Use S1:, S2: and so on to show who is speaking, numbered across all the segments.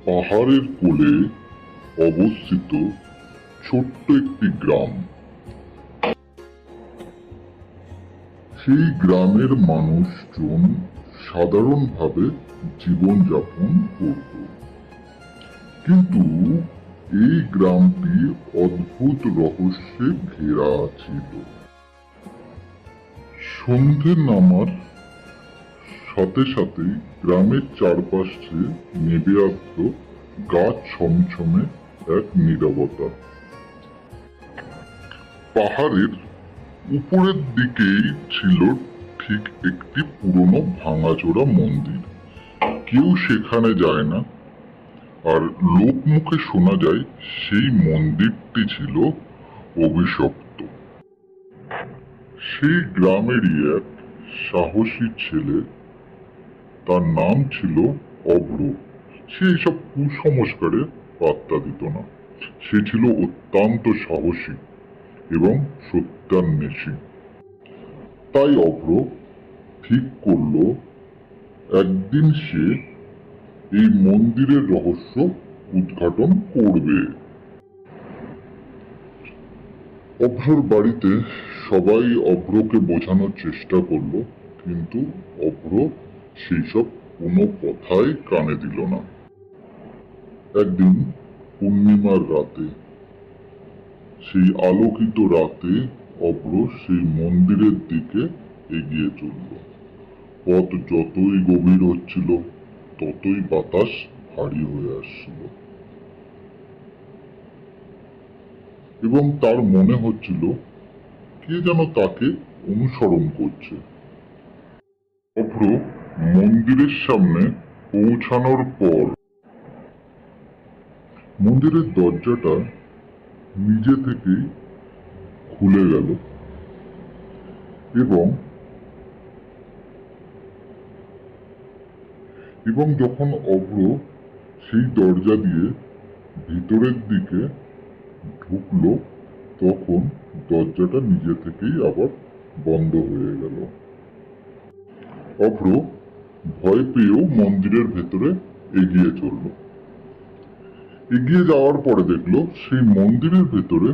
S1: পাহাড়ের কোলে অবস্থিত ছোট্ট একটি গ্রাম। সেই গ্রামের মানুষজন সাধারণভাবে জীবনযাপন করত, কিন্তু এই গ্রামটি অদ্ভুত রহস্যে ঘেরা ছিল। সন্ধে নামার সাথে সাথে গ্রামের চারপাশে নেমে আসলো গাছ ছমছমে এক নীরবতা। পাহাড়ের উপরের দিকেই ছিল ঠিক একটি পুরনো ভাঙাচোরা মন্দির। কেউ সেখানে যায় না, আর লোক মুখে শোনা যায় সেই মন্দিরটি ছিল অভিশপ্ত। সেই গ্রামেরই এক সাহসী ছেলে, তার নাম ছিল অভ্র। সে এইসব কুসংস্কারে পাত্তা দিত না। সে ছিল অত্যন্ত সাহসী এবং সত্যান্বেষী। তাই অভ্র ঠিক করলো একদিন সে এই মন্দিরের রহস্য উদ্ঘাটন করবে। অভ্রর বাড়িতে সবাই অভ্রকে বোঝানোর চেষ্টা করলো, কিন্তু অভ্র সেই সব কোনো কথাই কানে দিল না। একদিন পূর্ণিমার রাতে, সেই আলোকিত রাতে অভ্র সেই মন্দিরের দিকে এগিয়ে চলল। পথ যতই গভীর হচ্ছিল, ততই বাতাস ভারী হয়ে আসছিল এবং তার মনে হচ্ছিল কে যেন তাকে অনুসরণ করছে। অভ্র মন্দিরের সামনে পৌঁছানোর পর মন্দিরের দরজাটা নিজে থেকেই খুলে গেল এবং এবং যখন অভ্র সেই দরজা দিয়ে ভিতরের দিকে ঢুকলো, তখন দরজাটা নিজে থেকেই আবার বন্ধ হয়ে গেল। অভ্র ভয় পেয়েও মন্দিরের ভেতরে এগিয়ে চলল। এগিয়ে যাওয়ার পরে দেখলো সেই মন্দিরের ভেতরে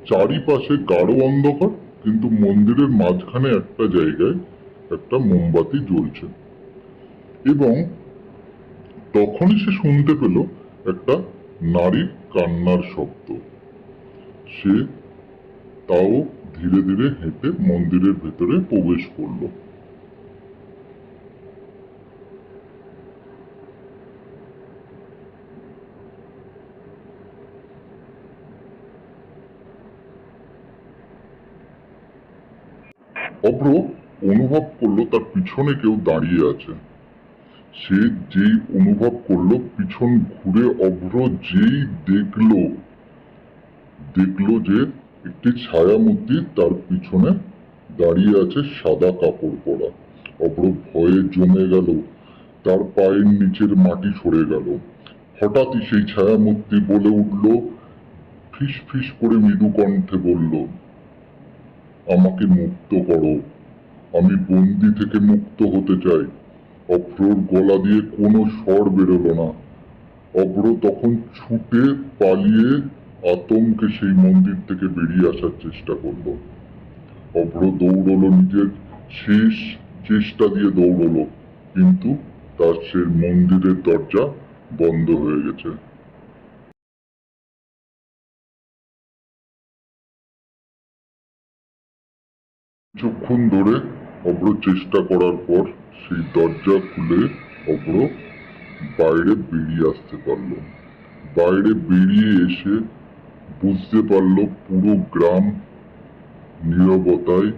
S1: চারিপাশে গাঢ় অন্ধকার, কিন্তু মন্দিরের মাঝখানে একটা জায়গায় একটা মোমবাতি জ্বলছে। এবং তখনই সে শুনতে পেল একটা নারীর কান্নার শব্দ। সে তাও ধীরে ধীরে হেঁটে মন্দিরের ভেতরে প্রবেশ করলো। অভ্র অনুভব করলো তার পিছনে কেউ দাঁড়িয়ে আছে। সে যেই অনুভব করলো, পিছন ঘুরে অভ্র যেই দেখলো যে একটি ছায়ামূর্তি তার পিছনে দাঁড়িয়ে আছে, সাদা কাপড় পরা। অভ্র ভয়ে জমে গেল, তার পায়ের নিচের মাটি সরে গেল। হঠাৎই সেই ছায়ামূর্তি বলে উঠল, ফিস ফিস করে মৃদু কণ্ঠে বলল, আমাকে মুক্ত করো, আমি বন্দি থেকে মুক্ত হতে চাই। অভ্রর গলা দিয়ে কোনো স্বর বেরোলো না। অভ্র তখন ছুটে পালিয়ে আতঙ্কে সেই মন্দির থেকে বেরিয়ে আসার চেষ্টা করলো। অভ্র দৌড়লো, নিজের শেষ চেষ্টা দিয়ে দৌড়লো, কিন্তু তার সেই মন্দিরের দরজা বন্ধ হয়ে গেছে। কিছুক্ষণ ধরে অভ্র চেষ্টা করার পর সেই দরজা খুলে অভ্র বাইরে বেরিয়ে আসতে পারলো। বাইরে বেরিয়ে এসে বুঝতে পারলো পুরো গ্রাম নীরবতায়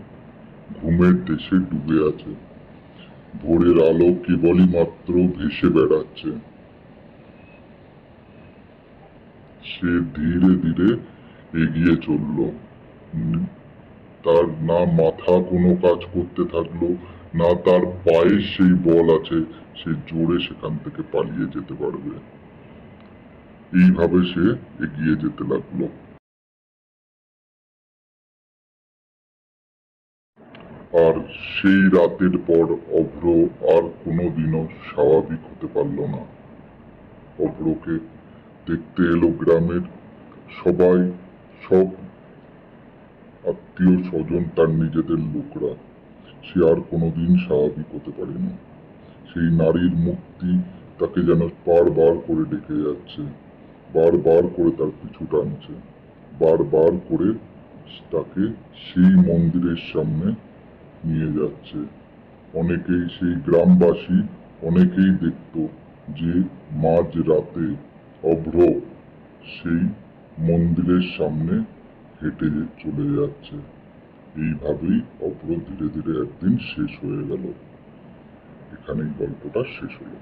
S1: ঘুমের দেশে ডুবে আছে। ভোরের আলো কেবলই মাত্র ভেসে বেড়াচ্ছে। সে ধীরে ধীরে এগিয়ে চলল। তার না মাথা কোনো কাজ করতে থাকলো, না তার পায়ে সেই বল আছে সে জোরে সেখান থেকে পালিয়ে যেতে পারবে। এইভাবে সে এগিয়ে যেতে লাগলো। আর সেই রাতের পর অভ্র আর কোনোদিনও স্বাভাবিক হতে পারল না। অভ্রকে দেখতে এলো গ্রামের সবাই, সব আত্মীয় স্বজন, তার নিজেদের লোকরা। সে আর কোনোদিন স্বাভাবিক হতে পারেনি। সেই নারীর মূর্তি তাকে যেন বারবার করে ডেকে যাচ্ছে, বারবার করে তার পিছু টানছে, বারবার করে তাকে সেই মন্দিরের সামনে নিয়ে যাচ্ছে। অনেকেই, সেই গ্রামবাসী অনেকেই দেখত যে মাঝ রাতে অভ্র সেই মন্দিরের সামনে হেঁটে চলে যাচ্ছে। এইভাবেই অভ্র ধীরে ধীরে একদিন শেষ হয়ে গেল। এখানেই গল্পটা শেষ হলো।